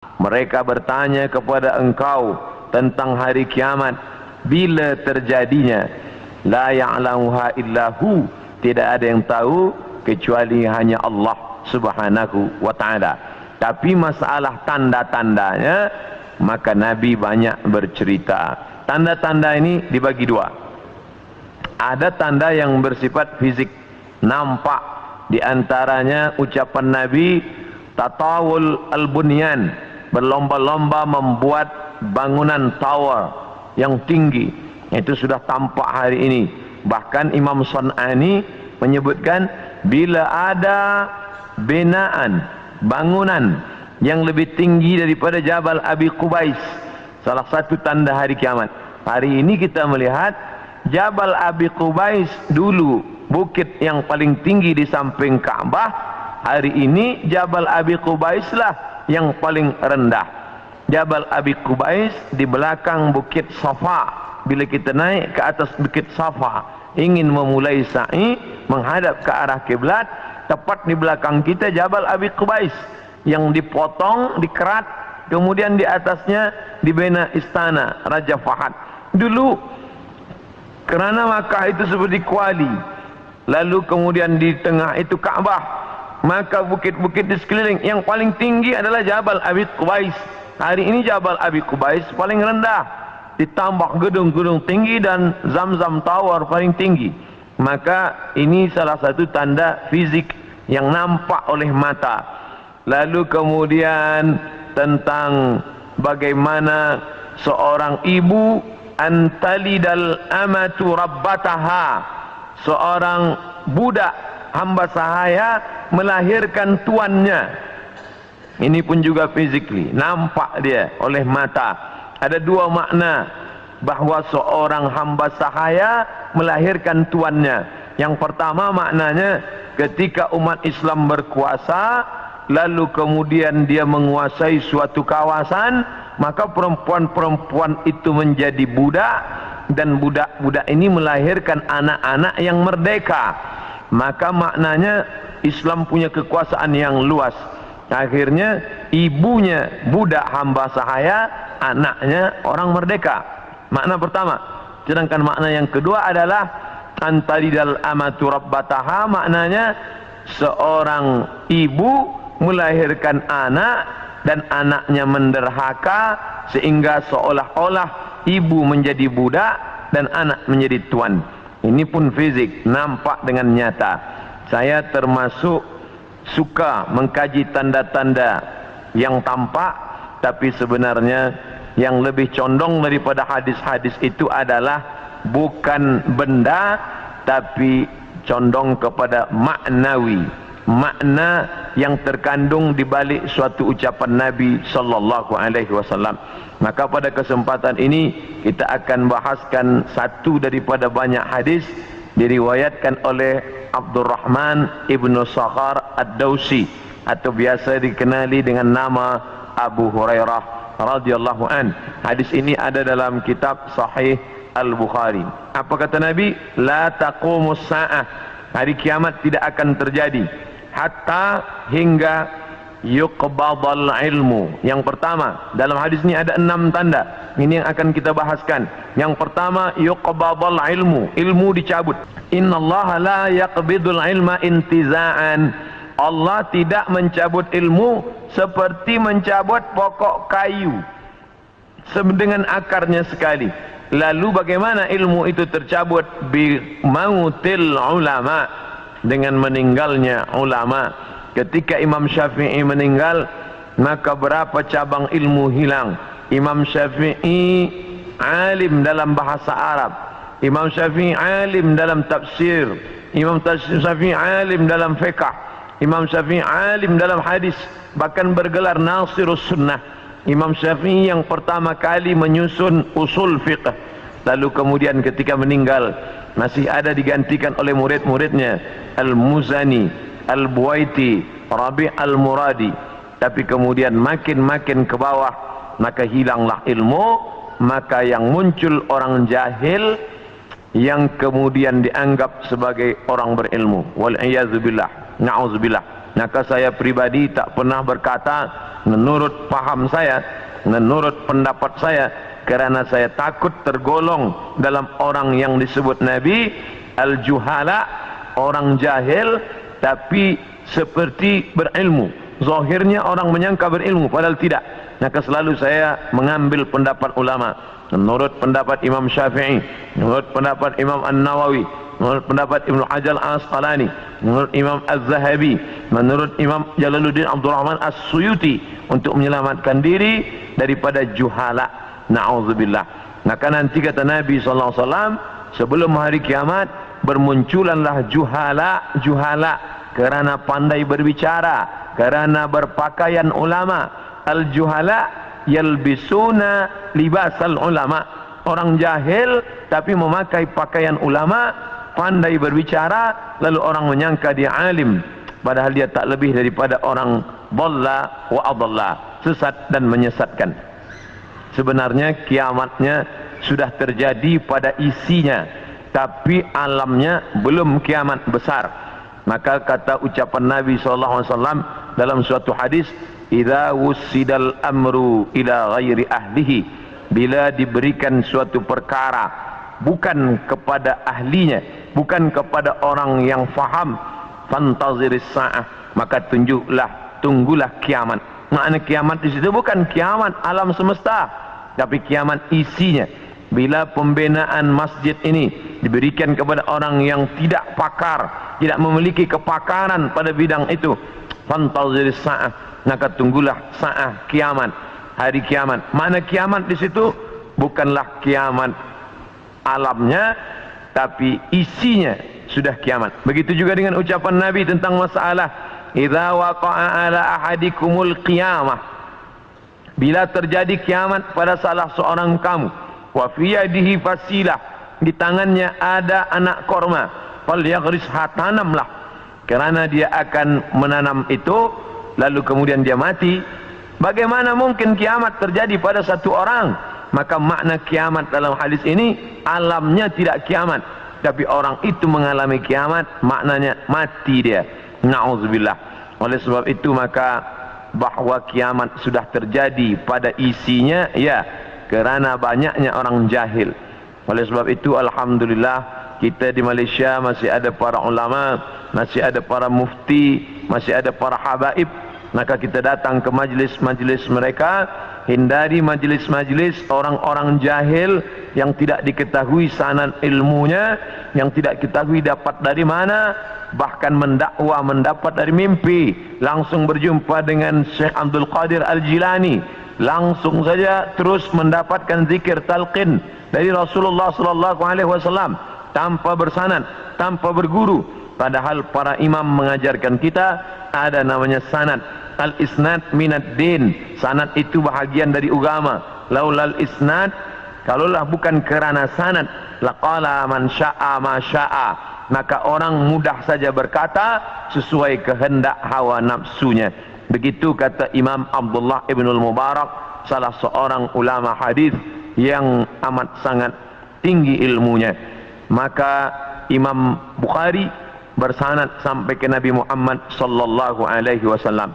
Mereka bertanya kepada engkau tentang hari kiamat, bila terjadinya? La ya'lamuha illahu, tidak ada yang tahu kecuali hanya Allah Subhanahu wa ta'ala. Tapi masalah tanda-tandanya, maka Nabi banyak bercerita. Tanda-tanda ini dibagi dua. Ada tanda yang bersifat fisik, nampak. Di antaranya ucapan Nabi, tatawul al-bunyan, berlomba-lomba membuat bangunan tower yang tinggi. Itu sudah tampak hari ini. Bahkan Imam San'ani menyebutkan, bila ada binaan, bangunan yang lebih tinggi daripada Jabal Abi Qubais, salah satu tanda hari kiamat. Hari ini kita melihat Jabal Abi Qubais dulu bukit yang paling tinggi di samping Ka'bah. Hari ini Jabal Abi Qubais lah yang paling rendah. Jabal Abi Qubais di belakang bukit Safa. Bila kita naik ke atas bukit Safa, ingin memulai sa'i menghadap ke arah kiblat, tepat di belakang kita Jabal Abi Qubais yang dipotong, dikerat, kemudian di atasnya dibina istana Raja Fahad. Dulu kerana Makkah itu seperti kuali, lalu kemudian di tengah itu Ka'bah, maka bukit-bukit di sekeliling yang paling tinggi adalah Jabal Abi Qubais. Hari ini Jabal Abi Qubais paling rendah, ditambah gedung-gedung tinggi dan Zamzam Tower paling tinggi. Maka ini salah satu tanda fisik yang nampak oleh mata. Lalu kemudian tentang bagaimana seorang ibu antalidal amatu rabbataha, seorang budak hamba sahaya melahirkan tuannya. Ini pun juga physically nampak dia oleh mata. Ada dua makna bahawa seorang hamba sahaya melahirkan tuannya. Yang pertama maknanya, ketika umat Islam berkuasa, lalu kemudian dia menguasai suatu kawasan, maka perempuan-perempuan itu menjadi budak, dan budak-budak ini melahirkan anak-anak yang merdeka. Maka maknanya Islam punya kekuasaan yang luas. Akhirnya ibunya budak hamba sahaya, anaknya orang merdeka. Makna pertama. Sedangkan makna yang kedua adalah antalidal amatu rabbataha, maknanya seorang ibu melahirkan anak dan anaknya menderhaka, sehingga seolah-olah ibu menjadi budak dan anak menjadi tuan. Ini pun fisik, nampak dengan nyata. Saya termasuk suka mengkaji tanda-tanda yang tampak, tapi sebenarnya yang lebih condong daripada hadis-hadis itu adalah bukan benda, tapi condong kepada maknawi, makna yang terkandung di balik suatu ucapan Nabi sallallahu alaihi wasallam. Maka pada kesempatan ini kita akan bahaskan satu daripada banyak hadis diriwayatkan oleh Abdurrahman ibnu Sakhar ad-Dawsi, atau biasa dikenali dengan nama Abu Hurairah radhiyallahu an. Hadis ini ada dalam kitab Sahih Al-Bukhari. Apa kata Nabi? La taqumus sa'ah, hari kiamat tidak akan terjadi hatta hingga yuqbadal ilmu. Yang pertama, dalam hadis ini ada 6 tanda. Ini yang akan kita bahaskan. Yang pertama, yuqbadal ilmu, ilmu dicabut. Innallaha la yaqbidul ilma intiza'an. Allah tidak mencabut ilmu seperti mencabut pokok kayu dengan akarnya sekali. Lalu bagaimana ilmu itu tercabut? Bi mautil ulama, dengan meninggalnya ulama. Ketika Imam Syafi'i meninggal, maka berapa cabang ilmu hilang. Imam Syafi'i alim dalam bahasa Arab, Imam Syafi'i alim dalam tafsir, Imam Syafi'i alim dalam fiqh, Imam Syafi'i alim dalam hadis, bahkan bergelar Nasirus Sunnah. Imam Syafi'i yang pertama kali menyusun usul fiqh. Lalu kemudian ketika meninggal, masih ada digantikan oleh murid-muridnya, Al-Muzani, Al-Buwaiti, Rabi' Al-Muradi. Tapi kemudian makin ke bawah, maka hilanglah ilmu. Maka yang muncul orang jahil yang kemudian dianggap sebagai orang berilmu. Wal iyadzubillah, na'udzubillah. Maka saya pribadi tak pernah berkata menurut paham saya, menurut pendapat saya, kerana saya takut tergolong dalam orang yang disebut Nabi al-juhala, orang jahil tapi seperti berilmu. Zahirnya orang menyangka berilmu padahal tidak. Maka selalu saya mengambil pendapat ulama, menurut pendapat Imam Syafi'i, menurut pendapat Imam An-Nawawi, menurut pendapat Ibnu Hajar Al-Asqalani, menurut Imam Az-Zahabi, menurut Imam Jalaluddin Abdul Rahman As-Suyuti, untuk menyelamatkan diri daripada juhala. Na'udzubillah. Maka nanti kata Nabi SAW, sebelum hari kiamat bermunculanlah juhala kerana pandai berbicara, kerana berpakaian ulama. Al-juhala yalbisuna libasal ulama, orang jahil tapi memakai pakaian ulama, pandai berbicara, lalu orang menyangka dia alim, padahal dia tak lebih daripada orang dhalla wa adalla, sesat dan menyesatkan. Sebenarnya kiamatnya sudah terjadi pada isinya, tapi alamnya belum kiamat besar. Maka kata ucapan Nabi SAW dalam suatu hadis, idza wussidal amru ila ghairi ahlihi, bila diberikan suatu perkara bukan kepada ahlinya, bukan kepada orang yang faham, fantaziris sa'ah, maka tunggulah kiamat. Makna kiamat di situ bukan kiamat alam semesta, tapi kiamat isinya. Bila pembinaan masjid ini diberikan kepada orang yang tidak pakar, tidak memiliki kepakaran pada bidang itu, fantaziris sa'ah, maka tunggulah sa'ah, kiamat, hari kiamat. Makna kiamat di situ bukanlah kiamat alamnya, tapi isinya sudah kiamat. Begitu juga dengan ucapan Nabi tentang masalah idza waqa'a ala ahadikumul qiyamah, bila terjadi kiamat pada salah seorang kamu, wa fi yadihi fasilah, di tangannya ada anak korma, falyaghrisha, tanamlah, kerana dia akan menanam itu lalu kemudian dia mati. Bagaimana mungkin kiamat terjadi pada satu orang? Maka makna kiamat dalam hadis ini alamnya tidak kiamat, tapi orang itu mengalami kiamat, maknanya mati dia. Na'udzubillah. Oleh sebab itu maka bahwa kiamat sudah terjadi pada isinya, ya, kerana banyaknya orang jahil. Oleh sebab itu alhamdulillah kita di Malaysia masih ada para ulama, masih ada para mufti, masih ada para habaib. Maka kita datang ke majlis-majlis mereka, hindari majlis-majlis orang-orang jahil yang tidak diketahui sanad ilmunya, yang tidak diketahui dapat dari mana, bahkan mendakwa mendapat dari mimpi. Langsung berjumpa dengan Syekh Abdul Qadir Al-Jilani, langsung saja terus mendapatkan zikir talqin dari Rasulullah SAW tanpa bersanad, tanpa berguru. Padahal para imam mengajarkan kita ada namanya sanad. Al-isnad minad din, sanad itu bahagian dari agama. Laulal isnad, kalaulah bukan kerana sanad, laqala man sya'a ma sya'a, maka orang mudah saja berkata sesuai kehendak hawa nafsunya. Begitu kata Imam Abdullah Ibnul Mubarak, salah seorang ulama hadis yang amat sangat tinggi ilmunya. Maka Imam Bukhari bersanad sampai ke Nabi Muhammad sallallahu alaihi wasallam.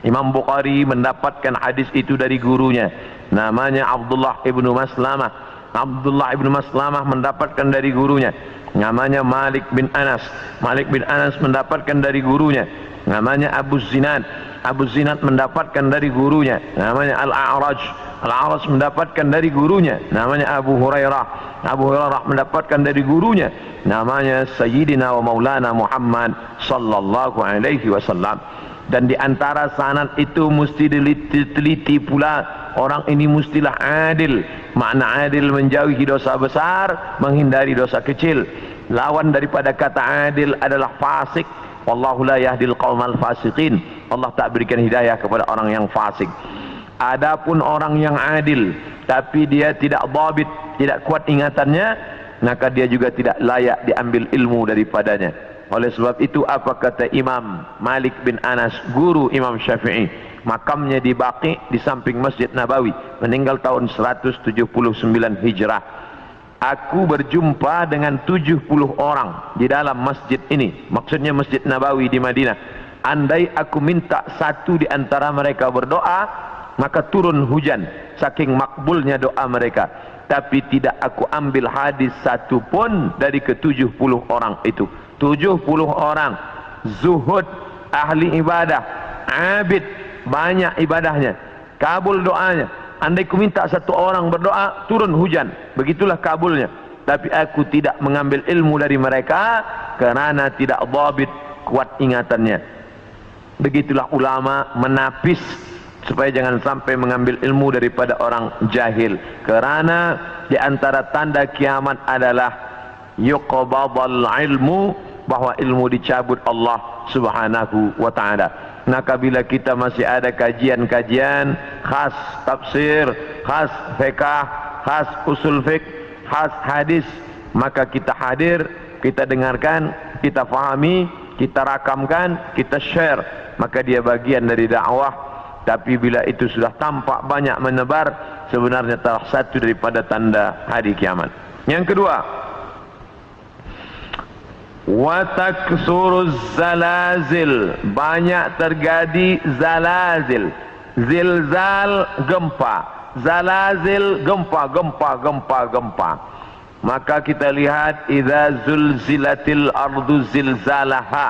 Imam Bukhari mendapatkan hadis itu dari gurunya, namanya Abdullah ibnu Maslamah. Abdullah ibnu Maslamah mendapatkan dari gurunya, namanya Malik bin Anas. Malik bin Anas mendapatkan dari gurunya, namanya Abu Zinad. Abu Zinad mendapatkan dari gurunya, namanya Al-A'raj. Al-A'raj mendapatkan dari gurunya, namanya Abu Hurairah. Abu Hurairah mendapatkan dari gurunya, namanya Sayyidina wa Maulana Muhammad sallallahu alaihi wasallam. Dan di antara sanad itu mesti diteliti pula, orang ini mestilah adil. Makna adil menjauhi dosa besar, menghindari dosa kecil. Lawan daripada kata adil adalah fasik. Wallahu la yahdil qaumal fasiqin. Allah tak berikan hidayah kepada orang yang fasik. Adapun orang yang adil tapi dia tidak dhabit, tidak kuat ingatannya, maka dia juga tidak layak diambil ilmu daripadanya. Oleh sebab itu apa kata Imam Malik bin Anas, guru Imam Syafi'i, makamnya di Baqi di samping Masjid Nabawi, meninggal tahun 179 Hijrah. Aku berjumpa dengan 70 orang di dalam masjid ini, maksudnya Masjid Nabawi di Madinah. andai aku minta satu di antara mereka berdoa, maka turun hujan, saking makbulnya doa mereka. Tapi tidak aku ambil hadis satu pun dari ke-70 orang itu. 70 orang zuhud, ahli ibadah, abid, banyak ibadahnya, kabul doanya. Andai ku minta satu orang berdoa, turun hujan, begitulah kabulnya. Tapi aku tidak mengambil ilmu dari mereka kerana tidak dhabit, kuat ingatannya. Begitulah ulama menapis supaya jangan sampai mengambil ilmu daripada orang jahil. Kerana di antara tanda kiamat adalah yuqbadal ilmu, bahwa ilmu dicabut Allah Subhanahu wa ta'ala. Maka bila kita masih ada kajian-kajian khas tafsir, khas fiqh, khas usul fiqh, khas hadis, maka kita hadir, kita dengarkan, kita fahami, kita rakamkan, kita share, maka dia bagian dari dakwah. Tapi bila itu sudah tampak banyak menebar, sebenarnya salah satu daripada tanda hari kiamat. Yang kedua, wa taksuruz zalazil, banyak terjadi zalazil, zilzal gempa, zalazil gempa. Maka kita lihat idza zulzilatil ardu zilzalaha,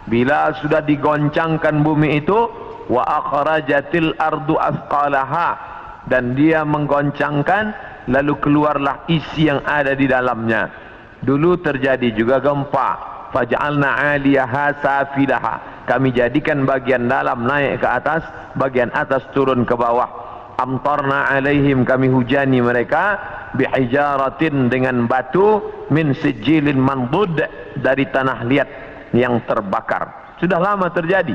bila sudah digoncangkan bumi itu, wa akhrajatil ardu athqalaha, dan dia menggoncangkan lalu keluarlah isi yang ada di dalamnya. Dulu terjadi juga gempa, faj'alna 'aliyaha safilaha, kami jadikan bagian dalam naik ke atas, bagian atas turun ke bawah. Amtarna 'alaihim, kami hujani mereka, bihijaratin, dengan batu, min sijilin mandud, dari tanah liat yang terbakar. Sudah lama terjadi,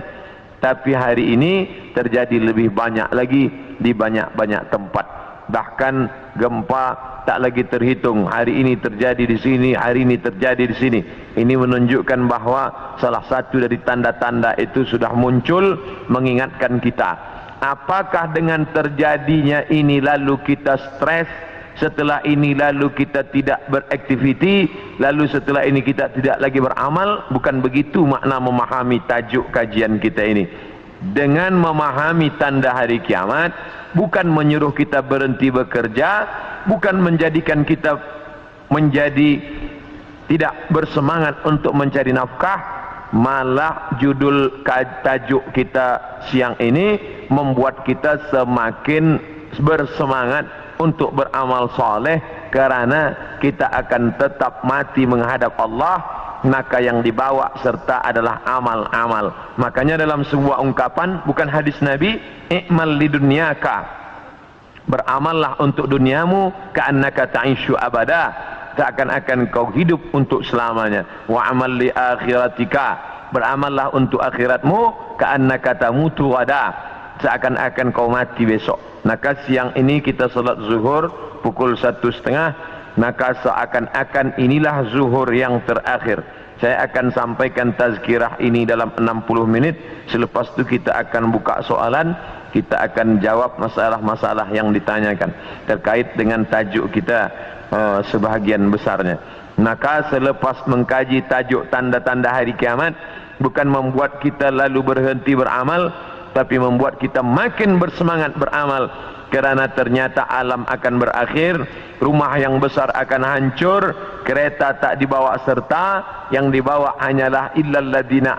tapi hari ini terjadi lebih banyak lagi di banyak-banyak tempat. Bahkan gempa tak lagi terhitung. Hari ini terjadi di sini, hari ini terjadi di sini. Ini menunjukkan bahawa salah satu dari tanda-tanda itu sudah muncul mengingatkan kita. Apakah dengan terjadinya ini lalu kita stres, setelah ini lalu kita tidak beraktiviti, lalu setelah ini kita tidak lagi beramal? Bukan begitu makna memahami tajuk kajian kita ini. Dengan memahami tanda hari kiamat, bukan menyuruh kita berhenti bekerja, bukan menjadikan kita menjadi tidak bersemangat untuk mencari nafkah, malah judul tajuk kita siang ini membuat kita semakin bersemangat untuk beramal soleh, kerana kita akan tetap mati menghadap Allah. Maka yang dibawa serta adalah amal-amal. Makanya dalam sebuah ungkapan, bukan hadis Nabi, i'mal lidunyaka, beramallah untuk duniamu, ka'annaka ta'ishu abada, seakan-akan kau hidup untuk selamanya. Wa amal li akhiratika, beramallah untuk akhiratmu, ka'annaka tamutu wada, seakan-akan kau mati besok. Maka siang ini kita salat zuhur pukul 1:30, maka seakan-akan inilah zuhur yang terakhir. Saya akan sampaikan tazkirah ini dalam 60 menit. Selepas itu kita akan buka soalan, kita akan jawab masalah-masalah yang ditanyakan terkait dengan tajuk kita sebahagian besarnya. Maka selepas mengkaji tajuk tanda-tanda hari kiamat, bukan membuat kita lalu berhenti beramal, tapi membuat kita makin bersemangat beramal. Kerana ternyata alam akan berakhir, rumah yang besar akan hancur, kereta tak dibawa serta, yang dibawa hanyalah illal ladina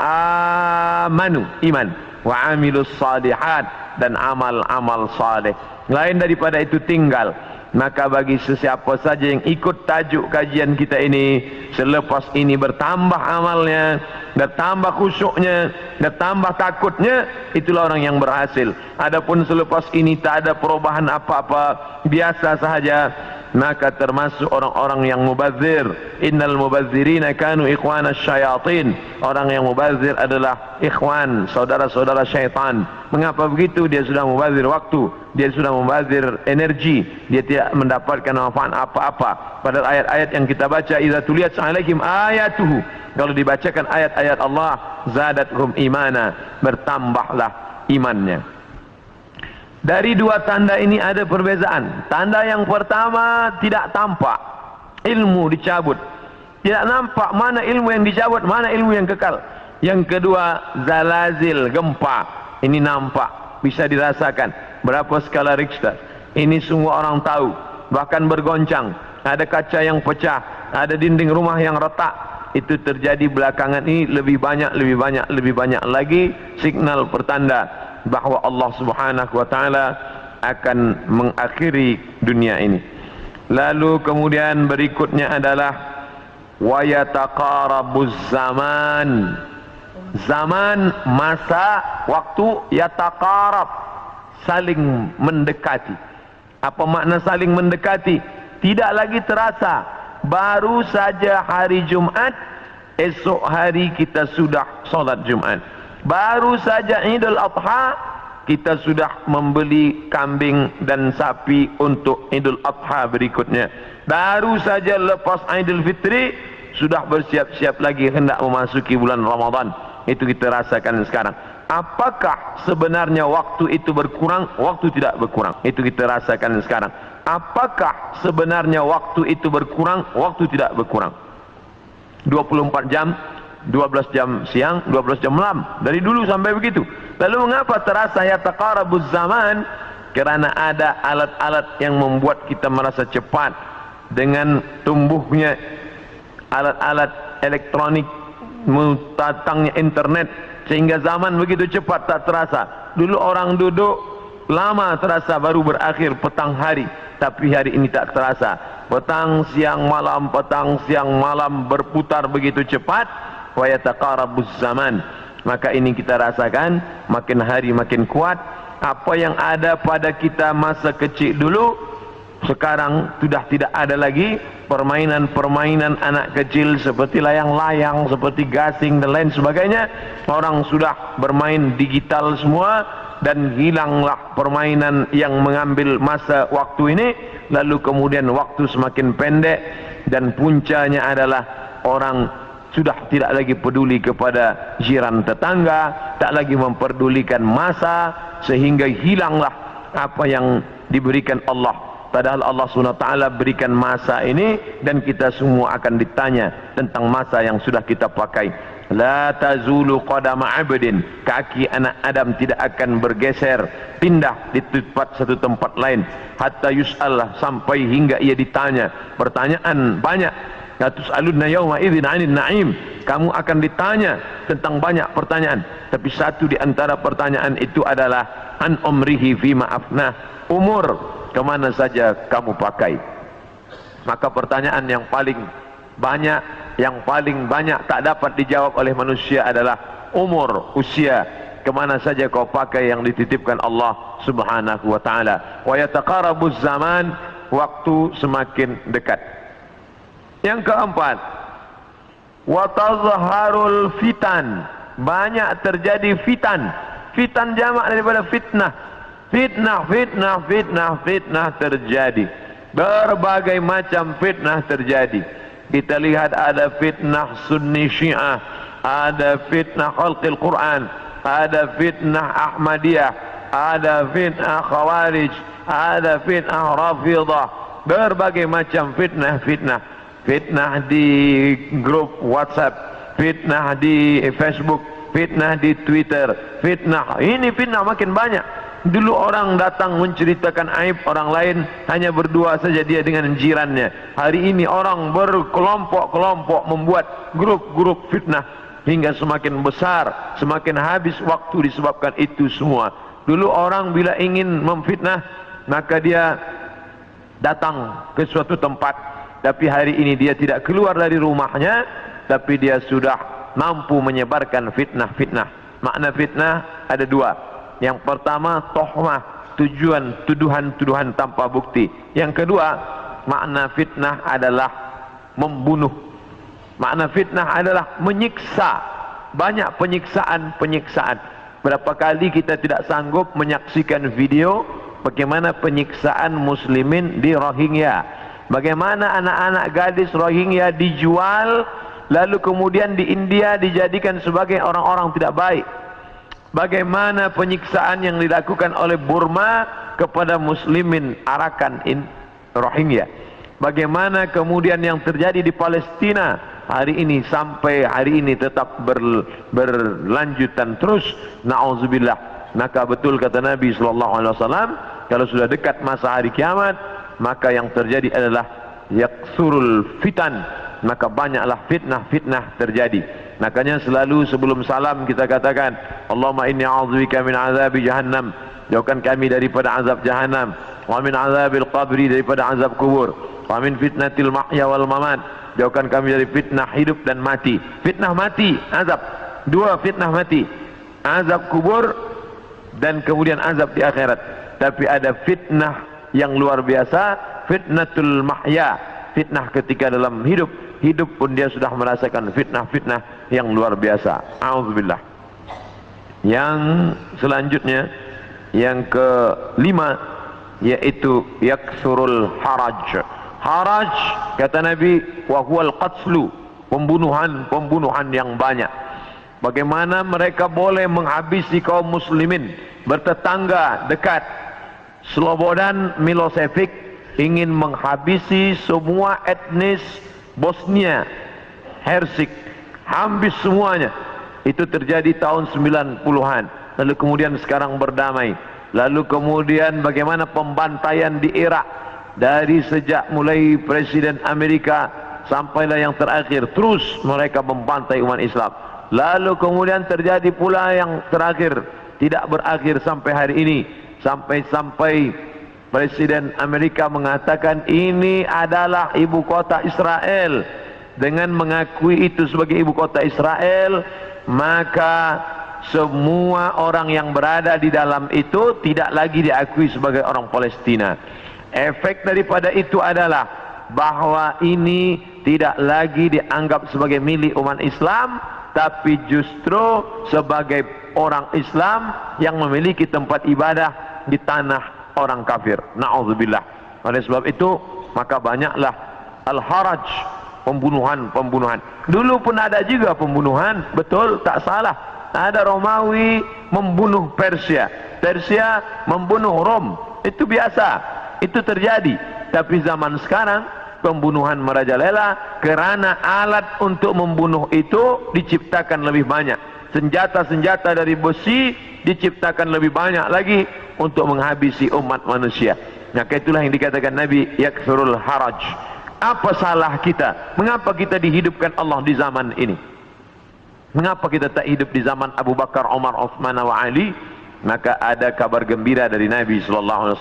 amanu, iman, wa amilus salihat, dan amal-amal saleh. Lain daripada itu tinggal. Maka bagi sesiapa saja yang ikut tajuk kajian kita ini, selepas ini bertambah amalnya, bertambah khusyuknya, bertambah takutnya, itulah orang yang berhasil. Adapun selepas ini tak ada perubahan apa-apa, biasa sahaja, maka termasuk orang-orang yang mubazir. Innal mubazzirina kanu ikhwana syayatin. Orang yang mubazir adalah ikhwan, saudara-saudara syaitan. Mengapa begitu? Dia sudah mubazir waktu, dia sudah mubazir energi, dia tidak mendapatkan manfaat apa-apa. Padahal ayat-ayat yang kita baca, idza tuliyat alaihim ayatuhu, kalau dibacakan ayat-ayat Allah, zadathum imana, bertambahlah imannya. Dari dua tanda ini ada perbezaan. Tanda yang pertama tidak tampak, ilmu dicabut. Tidak nampak mana ilmu yang dicabut, mana ilmu yang kekal. Yang kedua, zalazil, gempa. Ini nampak, bisa dirasakan. Berapa skala Richter? Ini semua orang tahu. Bahkan bergoncang. Ada kaca yang pecah, ada dinding rumah yang retak. Itu terjadi belakangan ini lebih banyak lagi signal pertanda bahwa Allah Subhanahu wa taala akan mengakhiri dunia ini. Lalu kemudian berikutnya adalah wa yataqarabuz zaman. Zaman, masa, waktu, yataqarab, saling mendekati. Apa makna saling mendekati? Tidak lagi terasa. Baru saja hari Jumat, esok hari kita sudah solat Jumat. Baru saja Idul Adha, kita sudah membeli kambing dan sapi untuk Idul Adha berikutnya. Baru saja lepas Idul Fitri, sudah bersiap-siap lagi hendak memasuki bulan Ramadan. Itu kita rasakan sekarang. Apakah sebenarnya waktu itu berkurang? Waktu tidak berkurang. Itu kita rasakan sekarang. Apakah sebenarnya waktu itu berkurang? Waktu tidak berkurang. 24 jam, 12 jam siang, 12 jam malam. Dari dulu sampai begitu. Lalu mengapa terasa yataqarabuz zaman? Kerana ada alat-alat yang membuat kita merasa cepat. Dengan tumbuhnya alat-alat elektronik, datangnya internet, sehingga zaman begitu cepat tak terasa. Dulu orang duduk lama terasa, baru berakhir petang hari. Tapi hari ini tak terasa. Petang siang malam berputar begitu cepat. Wa yataqarabuz zaman. Maka ini kita rasakan makin hari makin kuat. Apa yang ada pada kita masa kecil dulu, sekarang sudah tidak ada lagi. Permainan-permainan anak kecil seperti layang-layang, seperti gasing dan lain sebagainya. Orang sudah bermain digital semua, dan hilanglah permainan yang mengambil masa waktu ini. Lalu kemudian waktu semakin pendek, dan puncanya adalah orang sudah tidak lagi peduli kepada jiran tetangga, tak lagi memperdulikan masa, sehingga hilanglah apa yang diberikan Allah. Padahal Allah SWT berikan masa ini, dan kita semua akan ditanya tentang masa yang sudah kita pakai. La tazulu qadama abdin, kaki anak Adam tidak akan bergeser, pindah di satu tempat lain. Hatta yus'al, sampai hingga ia ditanya. Pertanyaan banyak. La tus'alunna yawma idzin 'anil na'im. Kamu akan ditanya tentang banyak pertanyaan. Tapi satu di antara pertanyaan itu adalah an umrihi fima afnah. Umur kemana saja kamu pakai. Maka pertanyaan yang paling banyak tak dapat dijawab oleh manusia adalah umur, usia, kemana saja kau pakai yang dititipkan Allah Subhanahu wa ta'ala. Wa yataqarabuz zaman, waktu semakin dekat. Yang keempat, wa tazharul fitan, banyak terjadi fitan. Fitan jamak daripada fitnah. Fitnah terjadi. Berbagai macam fitnah terjadi. Kita lihat ada fitnah Sunni Syiah, ada fitnah khalqil Quran, ada fitnah Ahmadiyah, ada fitnah Khawarij, ada fitnah Rafidah. Berbagai macam fitnah. Fitnah di grup WhatsApp, fitnah di Facebook, fitnah di Twitter, fitnah. Ini fitnah makin banyak. Dulu orang datang menceritakan aib orang lain, hanya berdua saja dia dengan jirannya. Hari ini orang berkelompok-kelompok membuat grup-grup fitnah, hingga semakin besar, semakin habis waktu disebabkan itu semua. Dulu orang bila ingin memfitnah, maka dia datang ke suatu tempat. Tapi hari ini dia tidak keluar dari rumahnya, tapi dia sudah mampu menyebarkan fitnah-fitnah. Makna fitnah ada dua. Yang pertama, tohmah, tuduhan tanpa bukti. Yang kedua, makna fitnah adalah membunuh. Makna fitnah adalah menyiksa. Banyak penyiksaan. Berapa kali kita tidak sanggup menyaksikan video bagaimana penyiksaan muslimin di Rohingya. Bagaimana anak-anak gadis Rohingya dijual, lalu kemudian di India dijadikan sebagai orang-orang tidak baik. Bagaimana penyiksaan yang dilakukan oleh Burma kepada muslimin Arakan Rohingya. Bagaimana kemudian yang terjadi di Palestina hari ini sampai hari ini tetap berlanjutan terus, na'udzubillah. Maka betul kata Nabi SAW, kalau sudah dekat masa hari kiamat, maka yang terjadi adalah yaksurul fitan, maka banyaklah fitnah-fitnah terjadi. Makanya selalu sebelum salam kita katakan, Allahumma inni a'udzubika min azabi jahannam, jauhkan kami daripada azab jahannam, wa min azabil qabri, daripada azab kubur, wa min fitnatil mahya wal mamat, jauhkan kami dari fitnah hidup dan mati. Fitnah mati, azab. Dua fitnah mati, azab kubur dan kemudian azab di akhirat. Tapi ada fitnah yang luar biasa, fitnatul mahya, fitnah ketika dalam hidup pun dia sudah merasakan fitnah-fitnah yang luar biasa. A'udzubillah. Yang selanjutnya, yang kelima, yaitu yaksurul haraj. Haraj, kata Nabi, wa huwal qatslu, pembunuhan yang banyak. Bagaimana mereka boleh menghabisi kaum muslimin bertetangga dekat. Slobodan Milosevic ingin menghabisi semua etnis Bosnia Hersek, habis semuanya. Itu terjadi tahun 90-an. Lalu kemudian sekarang berdamai. Lalu kemudian bagaimana pembantaian di Irak, dari sejak mulai Presiden Amerika sampailah yang terakhir, terus mereka membantai umat Islam. Lalu kemudian terjadi pula yang terakhir, tidak berakhir sampai hari ini, sampai Presiden Amerika mengatakan ini adalah ibu kota Israel. Dengan mengakui itu sebagai ibu kota Israel, maka semua orang yang berada di dalam itu tidak lagi diakui sebagai orang Palestina. Efek daripada itu adalah bahwa ini tidak lagi dianggap sebagai milik umat Islam, tapi justru sebagai orang Islam yang memiliki tempat ibadah di tanah orang kafir. Na'udzubillah. Oleh sebab itu, maka banyaklah al-haraj, pembunuhan. Dulu pun ada juga pembunuhan, betul, tak salah. Ada Romawi membunuh Persia, Persia membunuh Rom, itu biasa, itu terjadi. Tapi zaman sekarang pembunuhan merajalela kerana alat untuk membunuh itu diciptakan lebih banyak. Senjata-senjata dari besi diciptakan lebih banyak lagi untuk menghabisi umat manusia. Maka itulah yang dikatakan Nabi, yaksurul haraj. Apa salah kita? Mengapa kita dihidupkan Allah di zaman ini? Mengapa kita tak hidup di zaman Abu Bakar, Umar, Uthman wa Ali? Maka ada kabar gembira dari Nabi SAW.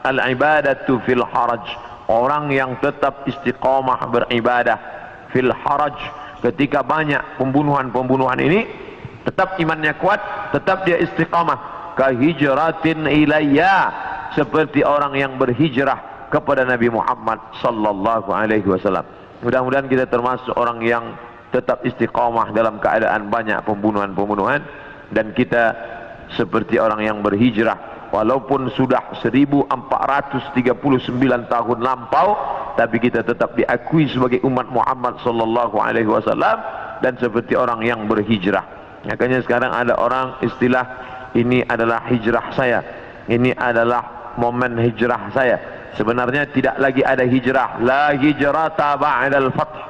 Al-ibadatu fil haraj. Orang yang tetap istiqamah beribadah fil haraj, ketika banyak pembunuhan ini, tetap imannya kuat, tetap dia istiqamah. Kahijratin ilayya, seperti orang yang berhijrah kepada Nabi Muhammad sallallahu alaihi wasallam. Mudah-mudahan kita termasuk orang yang tetap istiqamah dalam keadaan banyak pembunuhan, dan kita seperti orang yang berhijrah. Walaupun sudah 1439 tahun lampau, tapi kita tetap diakui sebagai umat Muhammad sallallahu alaihi wasallam dan seperti orang yang berhijrah. Makanya sekarang ada orang istilah, ini adalah hijrah saya, ini adalah momen hijrah saya. Sebenarnya tidak lagi ada hijrah. La hijrata ba'dal fath.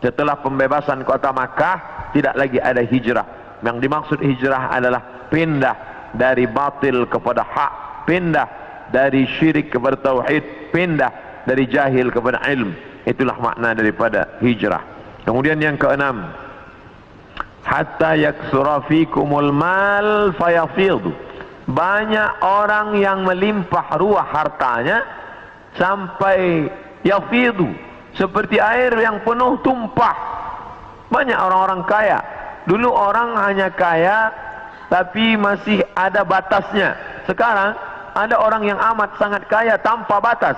Setelah pembebasan kota Makkah, tidak lagi ada hijrah. Yang dimaksud hijrah adalah pindah dari batil kepada hak, pindah dari syirik kepada tauhid, pindah dari jahil kepada ilm. Itulah makna daripada hijrah. Kemudian yang keenam, hatta yaksura fikumul mal fayafidu. Banyak orang yang melimpah ruah hartanya sampai yafidu, seperti air yang penuh tumpah. Banyak orang-orang kaya. Dulu orang hanya kaya tapi masih ada batasnya. Sekarang ada orang yang amat sangat kaya tanpa batas,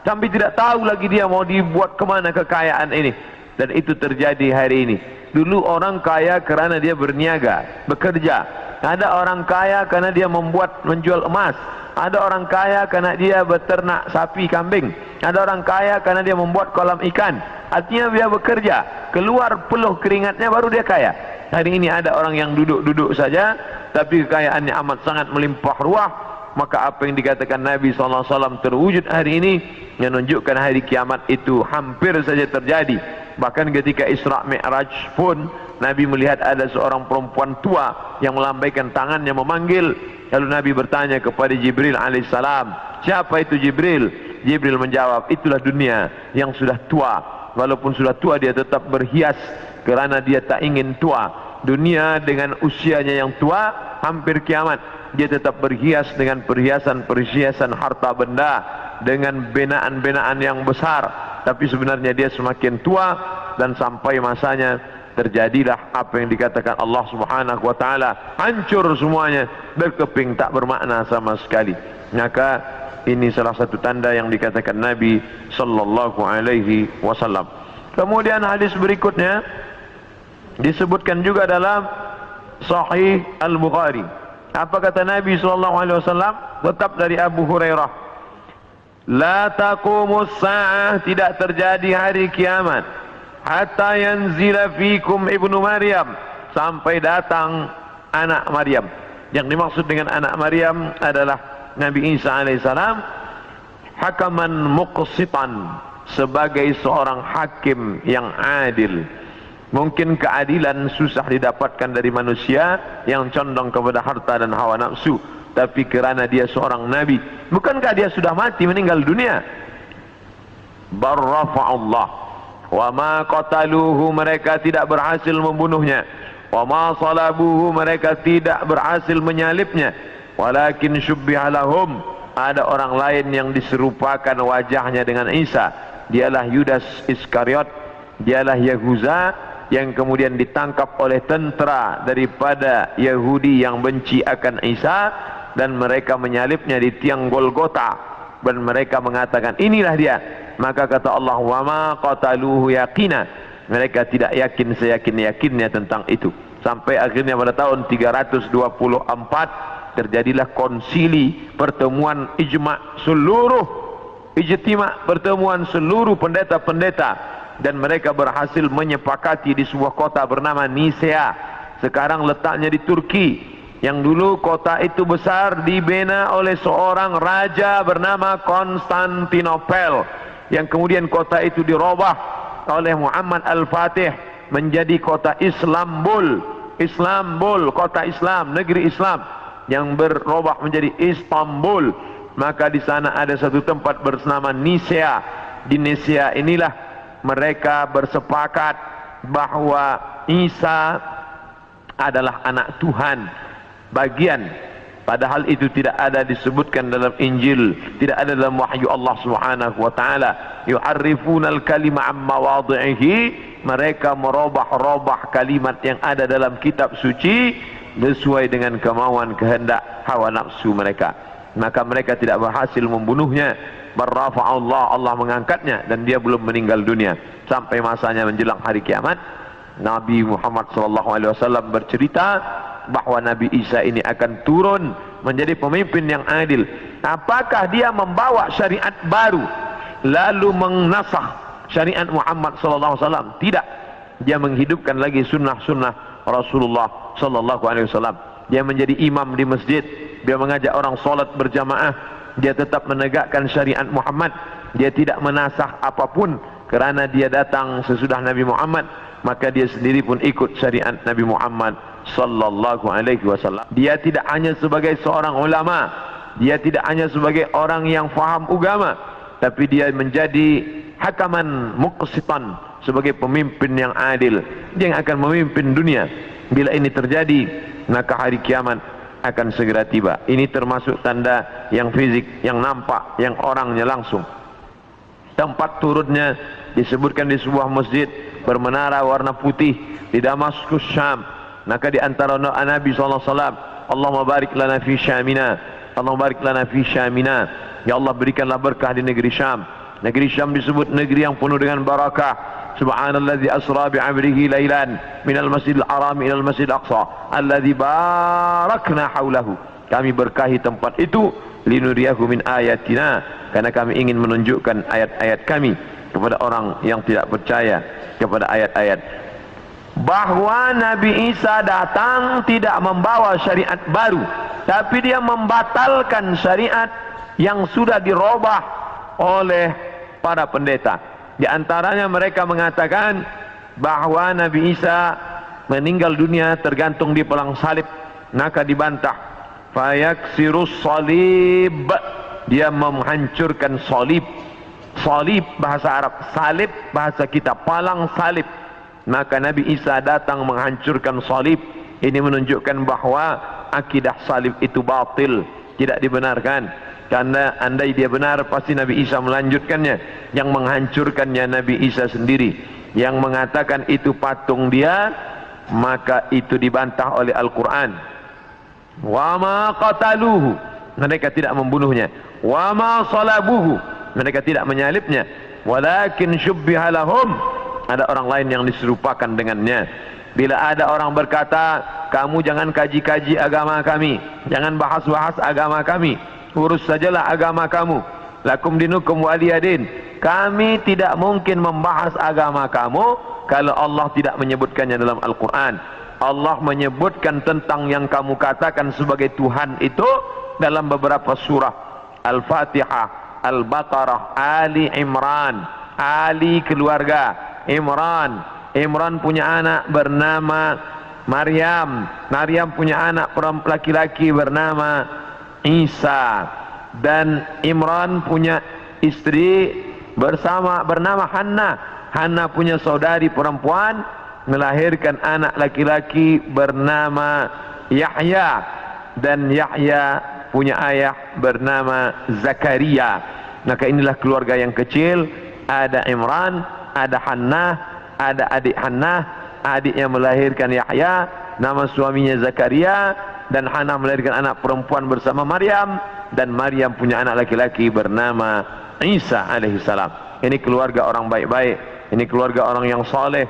sampai tidak tahu lagi dia mau dibuat kemana kekayaan ini. Dan itu terjadi hari ini. Dulu orang kaya kerana dia berniaga, bekerja. Ada orang kaya kerana dia menjual emas. Ada orang kaya kerana dia beternak sapi, kambing. Ada orang kaya kerana dia membuat kolam ikan. Artinya dia bekerja, keluar peluh keringatnya baru dia kaya. Hari ini ada orang yang duduk-duduk saja, tapi kekayaannya amat sangat melimpah ruah. Maka apa yang dikatakan Nabi SAW terwujud hari ini, menunjukkan hari kiamat itu hampir saja terjadi. Bahkan ketika Isra Mi'raj pun Nabi melihat ada seorang perempuan tua yang melambaikan tangannya memanggil. Lalu Nabi bertanya kepada Jibril alaihissalam, siapa itu Jibril? Jibril menjawab, itulah dunia yang sudah tua. Walaupun sudah tua dia tetap berhias kerana dia tak ingin tua. Dunia dengan usianya yang tua hampir kiamat, dia tetap berhias dengan perhiasan-perhiasan harta benda, dengan benaan-benaan yang besar. Tapi sebenarnya dia semakin tua, dan sampai masanya terjadilah apa yang dikatakan Allah Subhanahu wa taala, hancur semuanya, berkeping tak bermakna sama sekali. Maka ini salah satu tanda yang dikatakan Nabi sallallahu alaihi wasallam. Kemudian hadis berikutnya disebutkan juga dalam Sahih Al-Bukhari. Apa kata Nabi sallallahu alaihi wasallam? Tetap dari Abu Hurairah, la taqumus sa'ah, tidak terjadi hari kiamat hatta yanzila fikum ibnu Maryam, sampai datang anak Maryam. Yang dimaksud dengan anak Maryam adalah Nabi Isa alaihissalam, hakaman muqsitan, sebagai seorang hakim yang adil. Mungkin keadilan susah didapatkan dari manusia yang condong kepada harta dan hawa nafsu, tapi kerana dia seorang nabi, bukankah dia sudah mati, meninggal dunia? Barrafa'allah wa ma qataluhu, mereka tidak berhasil membunuhnya. Wa ma salabuhu, mereka tidak berhasil menyalibnya. Walakin syubbiha lahum, ada orang lain yang diserupakan wajahnya dengan Isa. Dialah Yudas Iskariot, dialah Yahuza yang kemudian ditangkap oleh tentera daripada Yahudi yang benci akan Isa, dan mereka menyalibnya di tiang Golgota, dan mereka mengatakan inilah dia. Maka kata Allah, wa ma qataluhu yaqina, mereka tidak yakin seyakin-yakinnya tentang itu. Sampai akhirnya pada tahun 324 terjadilah konsili, pertemuan pertemuan seluruh pendeta-pendeta, dan mereka berhasil menyepakati di sebuah kota bernama Nisea. Sekarang letaknya di Turki. Yang dulu kota itu besar, dibina oleh seorang raja bernama Konstantinopel, yang kemudian kota itu dirubah oleh Muhammad Al-Fatih menjadi kota Islambul, kota Islam, negeri Islam, yang berubah menjadi Istanbul. Maka di sana ada satu tempat bernama Nisea. Di Nisea inilah mereka bersepakat bahwa Isa adalah anak Tuhan. Padahal itu tidak ada disebutkan dalam Injil, tidak ada dalam wahyu Allah Subhanahu wa taala. Yu'arrifunal kalima amma wadhihi, mereka merubah-rubah kalimat yang ada dalam kitab suci sesuai dengan kemauan kehendak hawa nafsu mereka. Maka mereka tidak berhasil membunuhnya. Barrafa'allah, Allah mengangkatnya, dan dia belum meninggal dunia sampai masanya menjelang hari kiamat. Nabi Muhammad SAW bercerita bahwa Nabi Isa ini akan turun menjadi pemimpin yang adil. Apakah dia membawa syariat baru lalu menasakh syariat Muhammad SAW? Tidak. Dia menghidupkan lagi sunnah-sunnah Rasulullah SAW. Dia menjadi imam di masjid, dia mengajak orang solat berjamaah, dia tetap menegakkan syariat Muhammad. Dia tidak menasakh apapun, kerana dia datang sesudah Nabi Muhammad, maka dia sendiri pun ikut syariat Nabi Muhammad sallallahu alaihi wasallam. Dia tidak hanya sebagai seorang ulama, dia tidak hanya sebagai orang yang faham agama, tapi dia menjadi hakaman muqsitan, sebagai pemimpin yang adil. Dia yang akan memimpin dunia. Bila ini terjadi, maka hari kiamat akan segera tiba. Ini termasuk tanda yang fisik, yang nampak, yang orangnya langsung. Tempat turunnya disebutkan di sebuah masjid bermenara warna putih di Damaskus, Syam. Maka di antara doa Nabi SAW, Allahumma barik lana fi Syamina, Allahumma barik lana fi Syamina, ya Allah berikanlah berkah di negeri Syam. Negeri Syam disebut negeri yang penuh dengan barakah. Subhanalladzi asra bi'amrihi lailan minal masjidil haram ilal masjidil aqsa alladzi barakna haulahu. Kami berkahi tempat itu linuriyahu min ayatina, karena kami ingin menunjukkan ayat-ayat kami kepada orang yang tidak percaya kepada ayat-ayat. Bahwa Nabi Isa datang tidak membawa syariat baru, tapi dia membatalkan syariat yang sudah dirubah oleh para pendeta. Di antaranya mereka mengatakan bahwa Nabi Isa meninggal dunia tergantung di pelang salib, maka dibantah. Fayaksirus salib, dia menghancurkan salib. Salib bahasa Arab, salib bahasa kita, palang salib. Maka Nabi Isa datang menghancurkan salib. Ini menunjukkan bahwa akidah salib itu batil, tidak dibenarkan. Karena andai dia benar, pasti Nabi Isa melanjutkannya. Yang menghancurkannya Nabi Isa sendiri. Yang mengatakan itu patung dia, maka itu dibantah oleh Al-Quran. Wa ma qataluhu, mereka tidak membunuhnya. Wa ma salabuhu, mereka tidak menyalibnya. Walakin syubbiha lahum, ada orang lain yang diserupakan dengannya. Bila ada orang berkata, kamu jangan kaji-kaji agama kami, jangan bahas-bahas agama kami, urus sajalah agama kamu, lakum dinukum waliyadin, kami tidak mungkin membahas agama kamu kalau Allah tidak menyebutkannya dalam Al-Quran. Allah menyebutkan tentang yang kamu katakan sebagai Tuhan itu dalam beberapa surah. Al-Fatihah, Al-Baqarah, Ali Imran. Ali keluarga, Imran. Imran punya anak bernama Maryam. Maryam punya anak laki-laki bernama Isa. Dan Imran punya istri bernama Hannah. Hannah punya saudari perempuan, melahirkan anak laki-laki bernama Yahya. Dan Yahya punya ayah bernama Zakaria. Maka inilah keluarga yang kecil. Ada Imran, ada Hannah, ada adik Hannah, adiknya melahirkan Yahya, nama suaminya Zakaria, dan Hannah melahirkan anak perempuan bersama Maryam, dan Maryam punya anak laki-laki bernama Isa alaihissalam. Ini keluarga orang baik-baik, ini keluarga orang yang saleh,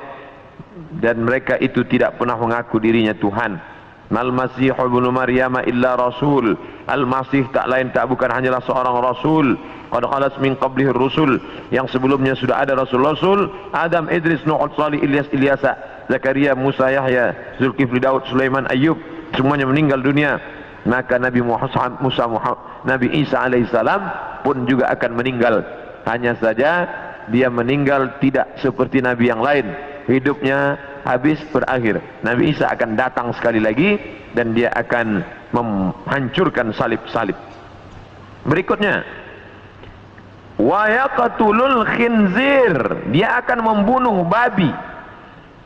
dan mereka itu tidak pernah mengaku dirinya Tuhan. Al-Masih ibnu Maryam illa rasul. Al-Masih tak lain tak bukan hanyalah seorang rasul. Qad khalas min qablihi rusul, yang sebelumnya sudah ada rasul-rasul, Adam, Idris, Nuh, Salih, Ilyas, Ilyasa, Zakaria, Musa, Yahya, Zulkifli, Daud, Sulaiman, Ayyub, semuanya meninggal dunia. Maka Nabi Nabi Isa alaihissalam pun juga akan meninggal. Hanya saja dia meninggal tidak seperti Nabi yang lain, hidupnya habis berakhir. Nabi Isa akan datang sekali lagi dan dia akan menghancurkan salib-salib. Berikutnya, wa yaqtulul khinzir, dia akan membunuh babi.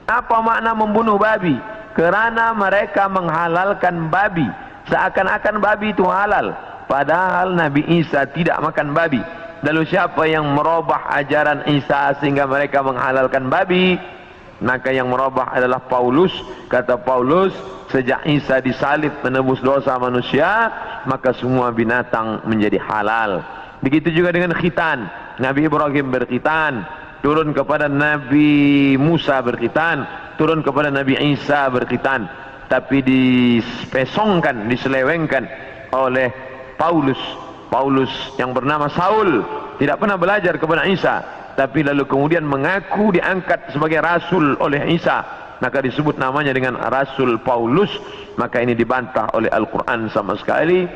Apa makna membunuh babi? Kerana mereka menghalalkan babi, seakan-akan babi itu halal, padahal Nabi Isa tidak makan babi. Lalu siapa yang merubah ajaran Isa sehingga mereka menghalalkan babi? Maka yang merubah adalah Paulus. Kata Paulus, sejak Isa disalib menebus dosa manusia, maka semua binatang menjadi halal. Begitu juga dengan khitan. Nabi Ibrahim berkhitan, turun kepada Nabi Musa berkhitan, turun kepada Nabi Isa berkhitan. Tapi dispesongkan, diselewengkan oleh Paulus. Paulus yang bernama Saul, tidak pernah belajar kepada Isa, tapi lalu kemudian mengaku diangkat sebagai rasul oleh Isa, maka disebut namanya dengan Rasul Paulus. Maka ini dibantah oleh Al-Quran sama sekali.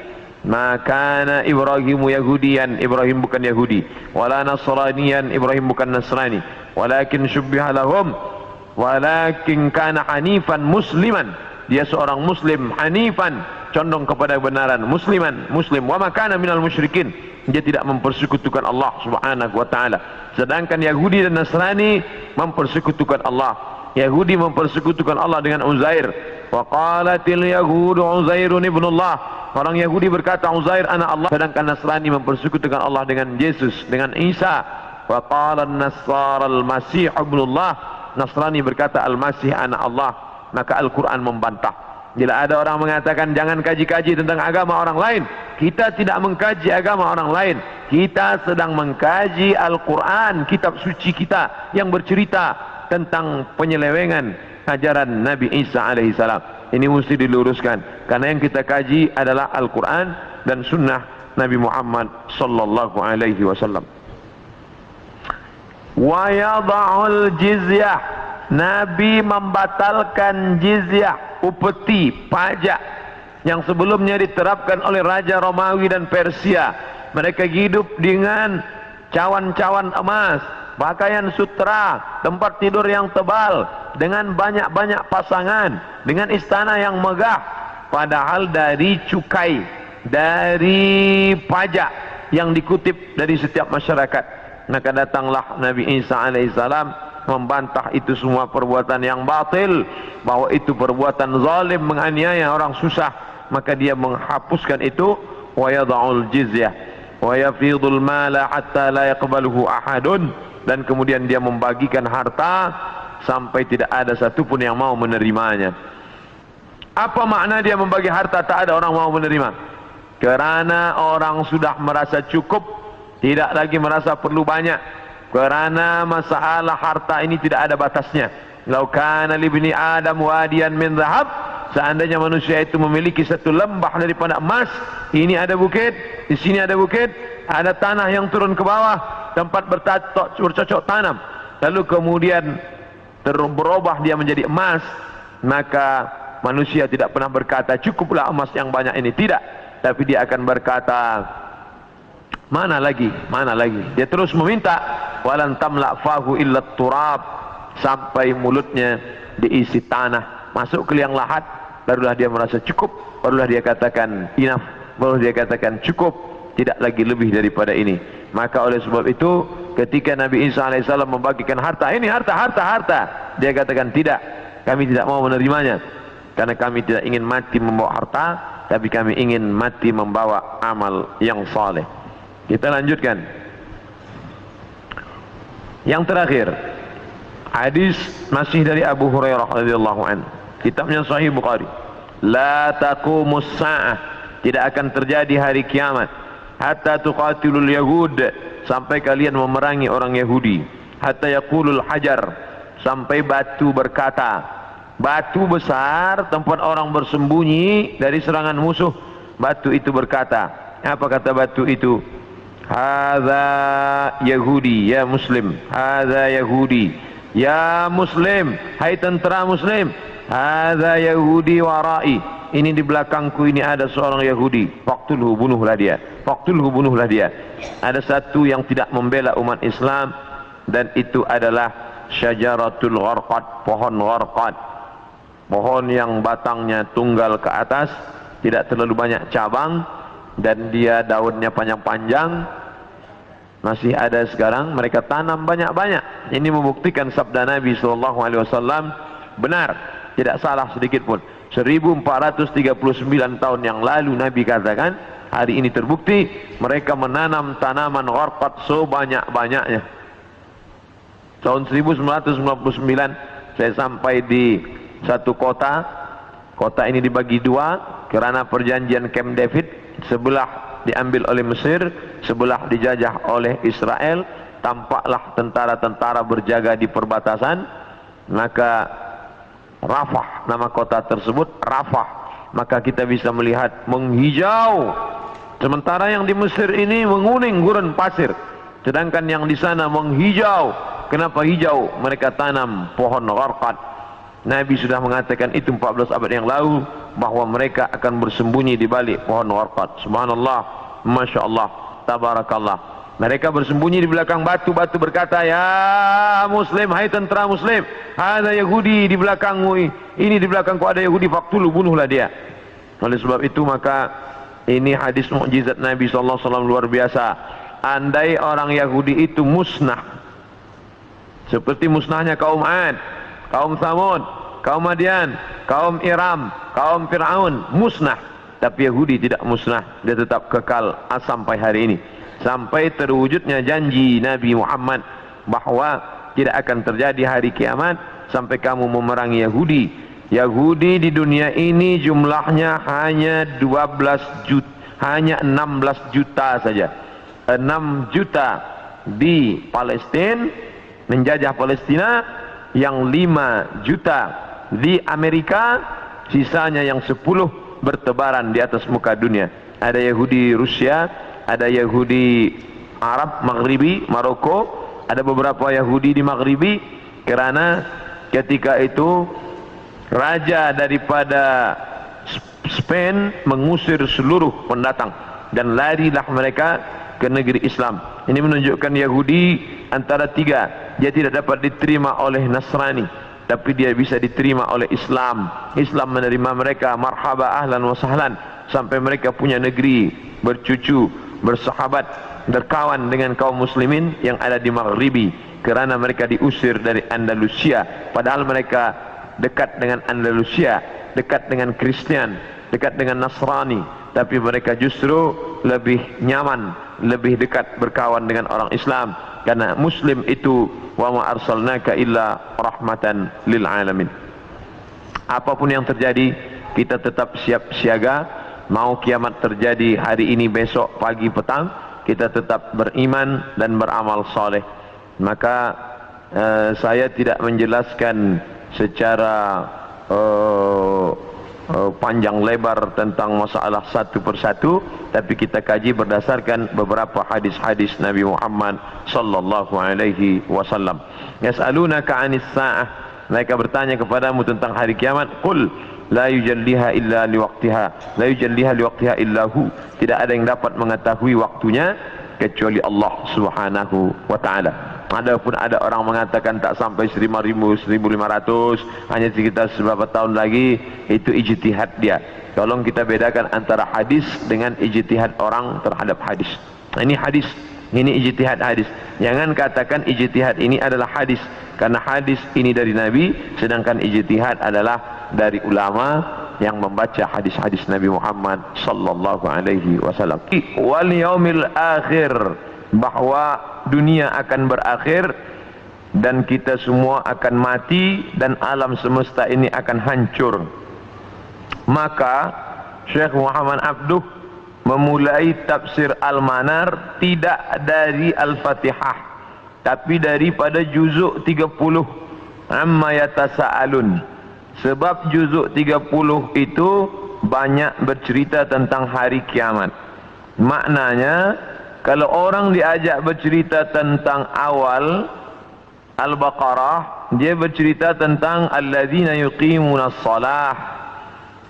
Maka Ibrahimu Yahudian, Ibrahim bukan Yahudi, wala Nasranian, Ibrahim bukan Nasrani, walakin syubbiha lahum, walakin kana hanifan musliman, dia seorang muslim, hanifan, condong kepada kebenaran, musliman, muslim, wa makana minal musyrikin, dia tidak mempersekutukan Allah subhanahu wa ta'ala. Sedangkan Yahudi dan Nasrani mempersekutukan Allah. Yahudi mempersekutukan Allah dengan Uzair. Wa qalatil yahudu Uzairun ibnullah, orang Yahudi berkata Uzair anak Allah. Sedangkan Nasrani mempersekutukan Allah dengan Yesus, dengan Isa. Wa qala an-Nasara al-Masih ibnullah, Nasrani berkata Al-Masih anak Allah. Maka Al-Quran membantah. Bila ada orang mengatakan jangan kaji-kaji tentang agama orang lain, kita tidak mengkaji agama orang lain, kita sedang mengkaji Al-Quran, kitab suci kita yang bercerita tentang penyelewengan ajaran Nabi Isa alaihissalam. Ini mesti diluruskan, karena yang kita kaji adalah Al-Quran dan sunnah Nabi Muhammad sallallahu alaihi wasallam. Wa yada'ul jizyah, Nabi membatalkan jizyah, upeti, pajak yang sebelumnya diterapkan oleh Raja Romawi dan Persia. Mereka hidup dengan cawan-cawan emas, pakaian sutra, tempat tidur yang tebal, dengan banyak-banyak pasangan, dengan istana yang megah, padahal dari cukai, dari pajak yang dikutip dari setiap masyarakat. Maka datanglah Nabi Isa alaihissalam membantah itu semua perbuatan yang batil, bahwa itu perbuatan zalim, menganiaya orang susah. Maka dia menghapuskan itu, wa yad'ul jizyah wa yafidul mala hatta la yaqbaluhu ahadun, dan kemudian dia membagikan harta sampai tidak ada satupun yang mau menerimanya. Apa makna dia membagi harta tak ada orang mau menerima? Kerana orang sudah merasa cukup, tidak lagi merasa perlu banyak. Kerana masalah harta ini tidak ada batasnya. Lau kana libni Adam wadiyan min dhahab, seandainya manusia itu memiliki satu lembah daripada emas, ini ada bukit, di sini ada bukit, ada tanah yang turun ke bawah, tempat bercocok tanam, lalu kemudian berubah dia menjadi emas, maka manusia tidak pernah berkata cukuplah emas yang banyak ini, tidak, tapi dia akan berkata mana lagi, mana lagi. Dia terus meminta, walan tamla fahu illa turab, sampai mulutnya diisi tanah, masuk ke liang lahat, barulah dia merasa cukup, barulah dia katakan enough, barulah dia katakan cukup, tidak lagi lebih daripada ini. Maka oleh sebab itu ketika Nabi Isa alaihissalam membagikan harta, ini harta, harta, harta, dia katakan tidak, kami tidak mau menerimanya, karena kami tidak ingin mati membawa harta, tapi kami ingin mati membawa amal yang saleh. Kita lanjutkan. Yang terakhir, hadis masih dari Abu Hurairah radhiyallahu anhu, kitabnya Sahih Bukhari. La taqumus sa'ah, tidak akan terjadi hari kiamat, hatta tuqatilul yahud, sampai kalian memerangi orang Yahudi, hatta yaqulul hajar, sampai batu berkata, batu besar tempat orang bersembunyi dari serangan musuh, batu itu berkata, apa kata batu itu? Hadza Yahudi ya Muslim, hadza Yahudi ya Muslim, hai tentara Muslim, hadza Yahudi warai, ini di belakangku ini ada seorang Yahudi, faqtulhu, bunuhlah dia, faqtulhu, bunuhlah dia. Ada satu yang tidak membela umat Islam, dan itu adalah syajaratul gharqad, pohon gharqad, pohon yang batangnya tunggal ke atas, tidak terlalu banyak cabang, dan dia daunnya panjang-panjang. Masih ada sekarang, mereka tanam banyak-banyak. Ini membuktikan sabda Nabi SAW benar, tidak salah sedikit pun. 1439 tahun yang lalu Nabi katakan, hari ini terbukti mereka menanam tanaman gharqad sebanyak-banyaknya. Tahun 1999 saya sampai di satu kota. Kota ini dibagi dua kerana perjanjian Camp David. Sebelah diambil oleh Mesir, sebelah dijajah oleh Israel. Tampaklah tentara-tentara berjaga di perbatasan. Maka Rafah, nama kota tersebut Rafah, maka kita bisa melihat menghijau. Sementara yang di Mesir ini menguning gurun pasir, sedangkan yang di sana menghijau. Kenapa hijau? Mereka tanam pohon gharqad. Nabi sudah mengatakan itu 14 abad yang lalu, bahwa mereka akan bersembunyi di balik pohon gharqad. Subhanallah, Masya Allah, Tabarakallah. Mereka bersembunyi di belakang batu-batu, berkata, ya Muslim, hai tentara Muslim, ada Yahudi di belakangmu, ini di belakangku ada Yahudi, faqtulu, bunuhlah dia. Oleh sebab itu maka ini hadis mukjizat Nabi SAW luar biasa. Andai orang Yahudi itu musnah, seperti musnahnya kaum Ad, kaum Thamud, kaum Madian, kaum Iram, kaum Fir'aun, musnah. Tapi Yahudi tidak musnah, dia tetap kekal sampai hari ini, sampai terwujudnya janji Nabi Muhammad bahwa tidak akan terjadi hari kiamat sampai kamu memerangi Yahudi. Yahudi di dunia ini jumlahnya hanya 12 juta, hanya 16 juta saja. 6 juta di Palestina, menjajah Palestina, yang 5 juta di Amerika, sisanya yang 10 bertebaran di atas muka dunia. Ada Yahudi Rusia, ada Yahudi Arab Maghribi, Maroko, ada beberapa Yahudi di Maghribi, kerana ketika itu raja daripada Spain mengusir seluruh pendatang, dan larilah mereka ke negeri Islam. Ini menunjukkan Yahudi antara tiga. Dia tidak dapat diterima oleh Nasrani, tapi dia bisa diterima oleh Islam. Islam menerima mereka, marhaba ahlan wa sahlan, sampai mereka punya negeri, bercucu, bersahabat, berkawan dengan kaum muslimin yang ada di Maghribi, kerana mereka diusir dari Andalusia. Padahal mereka dekat dengan Andalusia, dekat dengan Kristian, dekat dengan Nasrani, tapi mereka justru lebih nyaman, lebih dekat berkawan dengan orang Islam, karena Muslim itu wa ma arsalnaka illa rahmatan lil alamin. Apapun yang terjadi, kita tetap siap siaga. Mau kiamat terjadi hari ini, besok, pagi, petang, kita tetap beriman dan beramal soleh. Maka saya tidak menjelaskan secara panjang lebar tentang masalah satu persatu, tapi kita kaji berdasarkan beberapa hadis-hadis Nabi Muhammad sallallahu alaihi wasallam. Yas'alunaka 'anis sa'ah, mereka bertanya kepadamu tentang hari kiamat. Qul la yujalliha illa liwaqtiha, la yujalliha liwaqtiha illa hu, tidak ada yang dapat mengetahui waktunya kecuali Allah Subhanahu wa taala. Adapun ada orang mengatakan tak sampai 5.000, 1.500, hanya sekitar beberapa tahun lagi, itu ijtihad dia. Tolong kita bedakan antara hadis dengan ijtihad orang terhadap hadis. Ini hadis, ini ijtihad hadis. Jangan katakan ijtihad ini adalah hadis, karena hadis ini dari Nabi, sedangkan ijtihad adalah dari ulama yang membaca hadis-hadis Nabi Muhammad sallallahu alaihi wasallam. Wal yaumil akhir, bahwa dunia akan berakhir dan kita semua akan mati dan alam semesta ini akan hancur. Maka Syekh Muhammad Abduh memulai tafsir Al-Manar tidak dari Al-Fatihah, tapi daripada juzuk 30 Amma Yatasa'alun. Sebab juzuk 30 itu banyak bercerita tentang hari kiamat. Maknanya, kalau orang diajak bercerita tentang awal Al-Baqarah, dia bercerita tentang alladzina yuqimunas shalah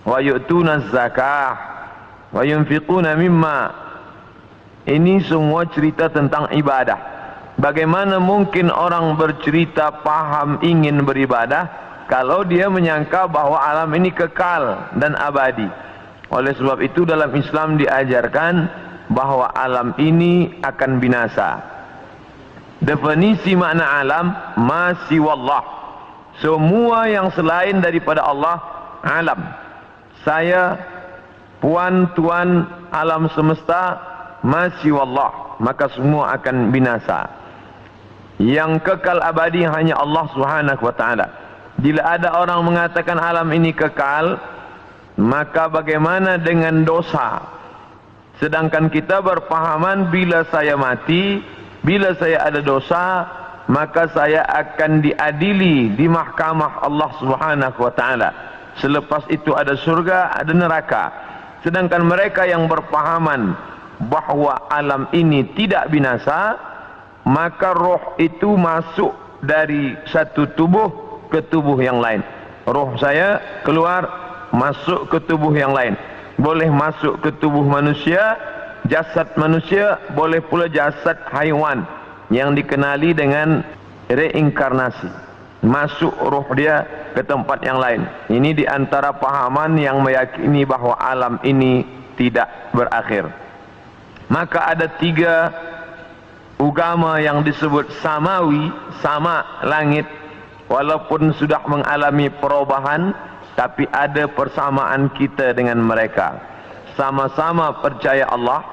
wa yu'tunaz zakah wa yunfiquna mimma. Ini semua cerita tentang ibadah. Bagaimana mungkin orang bercerita paham ingin beribadah kalau dia menyangka bahwa alam ini kekal dan abadi? Oleh sebab itu dalam Islam diajarkan bahwa alam ini akan binasa. Definisi makna alam, ma siwallah, semua yang selain daripada Allah alam. Saya puan tuan alam semesta, ma siwallah, maka semua akan binasa. Yang kekal abadi hanya Allah Subhanahu wa taala. Bila ada orang mengatakan alam ini kekal, maka bagaimana dengan dosa? Sedangkan kita berpahaman bila saya mati, bila saya ada dosa, maka saya akan diadili di mahkamah Allah Subhanahu wa taala. Selepas itu ada surga, ada neraka. Sedangkan mereka yang berpahaman bahwa alam ini tidak binasa, maka roh itu masuk dari satu tubuh ke tubuh yang lain. Roh saya keluar, masuk ke tubuh yang lain. Boleh masuk ke tubuh manusia, jasad manusia, boleh pula jasad haiwan yang dikenali dengan reinkarnasi. Masuk roh dia ke tempat yang lain. Ini di antara pahaman yang meyakini bahwa alam ini tidak berakhir. Maka ada tiga agama yang disebut samawi, sama langit, walaupun sudah mengalami perubahan, tapi ada persamaan kita dengan mereka. Sama-sama percaya Allah,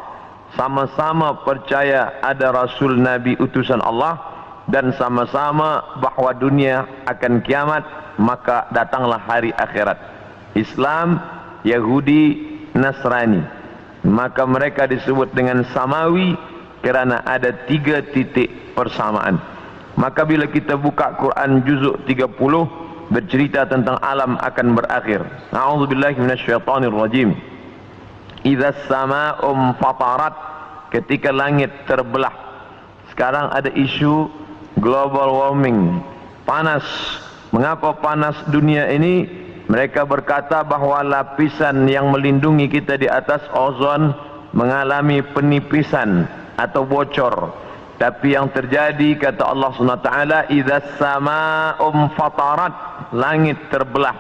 sama-sama percaya ada Rasul Nabi utusan Allah, dan sama-sama bahwa dunia akan kiamat, maka datanglah hari akhirat. Islam, Yahudi, Nasrani, maka mereka disebut dengan samawi kerana ada tiga titik persamaan. Maka bila kita buka Quran juzuk 30 bercerita tentang alam akan berakhir. A'udzubillahi minasyaitonir rajim. Idza as-samaa'u fatarat, ketika langit terbelah. Sekarang ada isu global warming, panas. Mengapa panas dunia ini? Mereka berkata bahwa lapisan yang melindungi kita di atas ozon mengalami penipisan atau bocor. Tapi yang terjadi, kata Allah SWT, idza samaa'um fatarat, langit terbelah.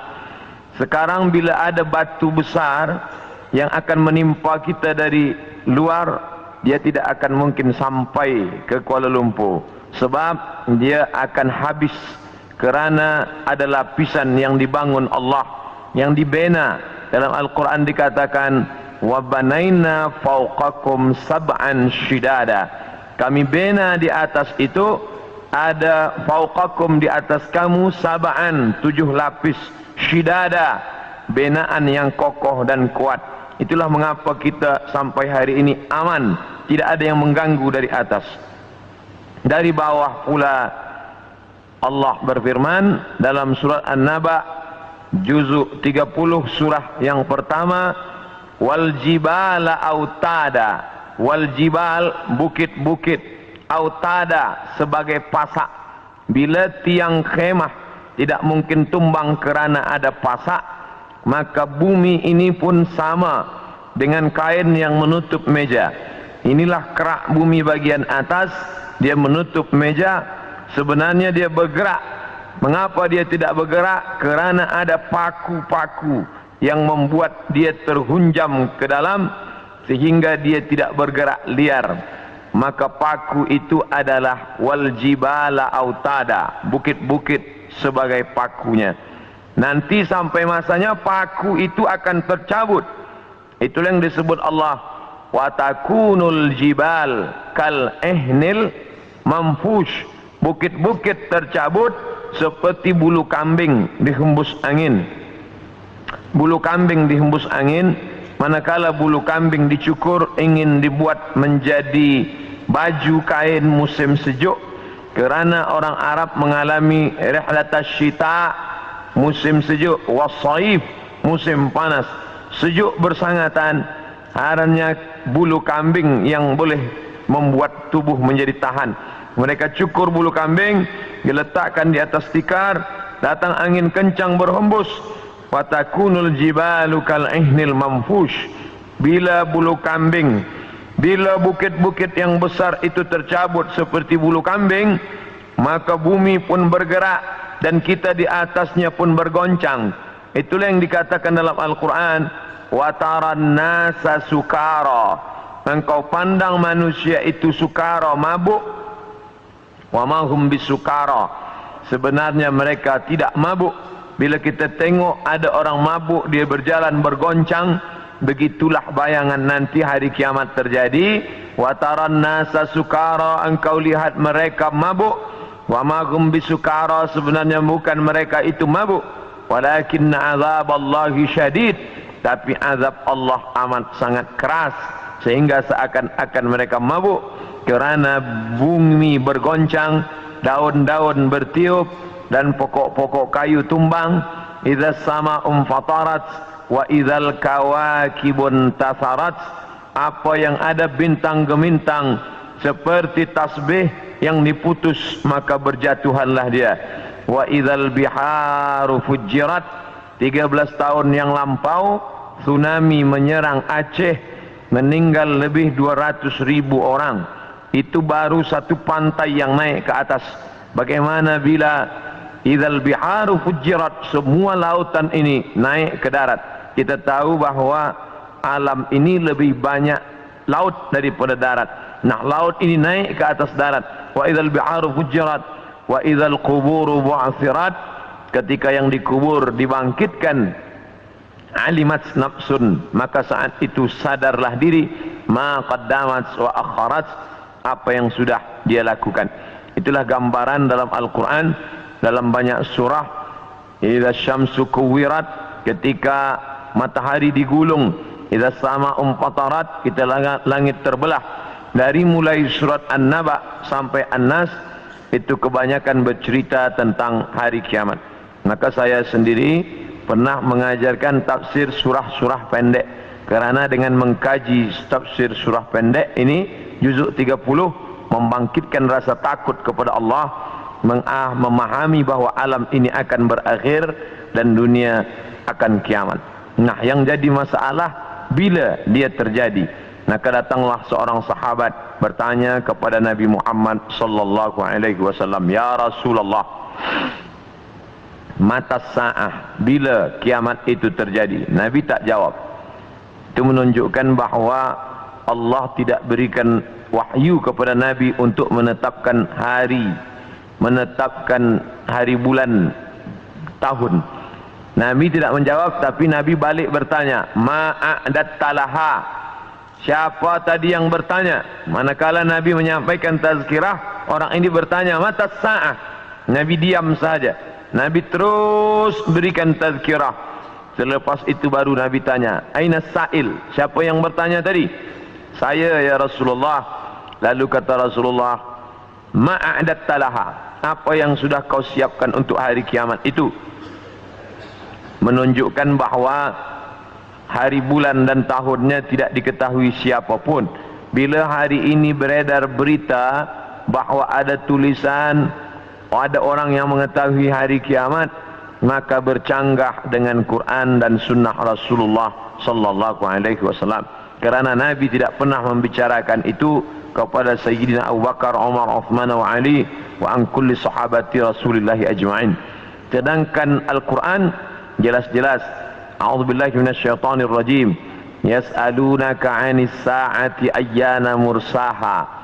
Sekarang bila ada batu besar yang akan menimpa kita dari luar, dia tidak akan mungkin sampai ke Kuala Lumpur, sebab dia akan habis, kerana ada lapisan yang dibangun Allah, yang dibina. Dalam Al-Quran dikatakan, wa banaina fawqakum sab'an shidada, kami bina di atas itu, ada fauqakum, di atas kamu, sab'an, 7 lapis, shidada, binaan yang kokoh dan kuat. Itulah mengapa kita sampai hari ini aman, tidak ada yang mengganggu dari atas. Dari bawah pula Allah berfirman dalam surat An-Naba juzuk 30 surah yang pertama, wal jibala autada, wal jibal, bukit-bukit, autada, sebagai pasak. Bila tiang khemah tidak mungkin tumbang kerana ada pasak, maka bumi ini pun sama dengan kain yang menutup meja. Inilah kerak bumi bagian atas, dia menutup meja. Sebenarnya dia bergerak. Mengapa dia tidak bergerak? Kerana ada paku-paku yang membuat dia terhunjam ke dalam, sehingga dia tidak bergerak liar. Maka paku itu adalah wal jibala autada, bukit-bukit sebagai pakunya. Nanti sampai masanya paku itu akan tercabut. Itulah yang disebut Allah, wa takunul jibal kal ihnil manfush, bukit-bukit tercabut seperti bulu kambing dihembus angin. Bulu kambing dihembus angin. Manakala bulu kambing dicukur ingin dibuat menjadi baju kain musim sejuk, kerana orang Arab mengalami rihlatas syita, musim sejuk, wasaif, musim panas. Sejuk bersangatan, hanya bulu kambing yang boleh membuat tubuh menjadi tahan. Mereka cukur bulu kambing, diletakkan di atas tikar, datang angin kencang berhembus. Watakunul jibalu kal ihnil manfush, bila bulu kambing, bila bukit-bukit yang besar itu tercabut seperti bulu kambing, maka bumi pun bergerak dan kita di atasnya pun bergoncang. Itulah yang dikatakan dalam Al-Quran, wa taran nasa sukara, engkau pandang manusia itu sukara, mabuk. Wa ma hum bisukara, sebenarnya mereka tidak mabuk. Bila kita tengok ada orang mabuk, dia berjalan bergoncang, begitulah bayangan nanti hari kiamat terjadi. Wa taran nasa sukara, engkau lihat mereka mabuk. Wa ma hum bisukara, sebenarnya bukan mereka itu mabuk. Walakinna azaballahi syadid, tapi azab Allah amat sangat keras, sehingga seakan-akan mereka mabuk, kerana bumi bergoncang, daun-daun bertiup, dan pokok-pokok kayu tumbang. Idza sama'um fatarat wa idzal kawakibun tasarat, apa yang ada bintang gemintang seperti tasbih yang diputus, maka berjatuhanlah dia. Wa idzal biharu fujirat, 13 tahun yang lampau tsunami menyerang Aceh, meninggal lebih 200.000 orang. Itu baru satu pantai yang naik ke atas. Bagaimana bila idzal biharu fujirat, semua lautan ini naik ke darat? Kita tahu bahawa alam ini lebih banyak laut daripada darat. Nah, laut ini naik ke atas darat. Wa idzal biharu fujirat wa idzal quburu bu'athirat, ketika yang dikubur dibangkitkan. Alimat nafsun, maka saat itu sadarlah diri, ma qaddamat wa akharat, apa yang sudah dia lakukan. Itulah gambaran dalam Al-Quran dalam banyak surah. Idza syamsu kuwirat, ketika matahari digulung. Idza sama'um fatarat, kita langit terbelah. Dari mulai surat An-Naba sampai An-Nas, itu kebanyakan bercerita tentang hari kiamat. Maka saya sendiri pernah mengajarkan tafsir surah-surah pendek, kerana dengan mengkaji tafsir surah pendek ini, juzuk 30, membangkitkan rasa takut kepada Allah, memahami bahawa alam ini akan berakhir dan dunia akan kiamat. Nah, yang jadi masalah bila dia terjadi. Maka datanglah seorang sahabat bertanya kepada Nabi Muhammad sallallahu alaihi wasallam, "Ya Rasulullah, mata sa'ah, bila kiamat itu terjadi?" Nabi tak jawab. Itu menunjukkan bahawa Allah tidak berikan wahyu kepada Nabi untuk menetapkan hari, menetapkan hari, bulan, tahun. Nabi tidak menjawab, tapi Nabi balik bertanya, "Ma'adat talaha?" Siapa tadi yang bertanya? Manakala Nabi menyampaikan tazkirah, orang ini bertanya, "Mata sa'ah?" Nabi diam saja. Nabi terus berikan tazkirah. Selepas itu baru Nabi tanya, "Aina sa'il?" Siapa yang bertanya tadi? "Saya ya Rasulullah." Lalu kata Rasulullah, "Ma'adat talaha?" Apa yang sudah kau siapkan untuk hari kiamat itu? Menunjukkan bahawa hari, bulan dan tahunnya tidak diketahui siapapun. Bila hari ini beredar berita bahawa ada tulisan, ada orang yang mengetahui hari kiamat, maka bercanggah dengan Quran dan sunnah Rasulullah sallallahu alaihi wasallam. Kerana Nabi tidak pernah membicarakan itu kepada Sayyidina Abu Bakar, Umar, Uthman wa Ali wa an kulli sahabati Rasulillah ajma'in. Sedangkan Al-Quran jelas-jelas, a'udzubillahi minasyaitonir rajim, yas'alunaka 'anis sa'ati ayyana mursaha.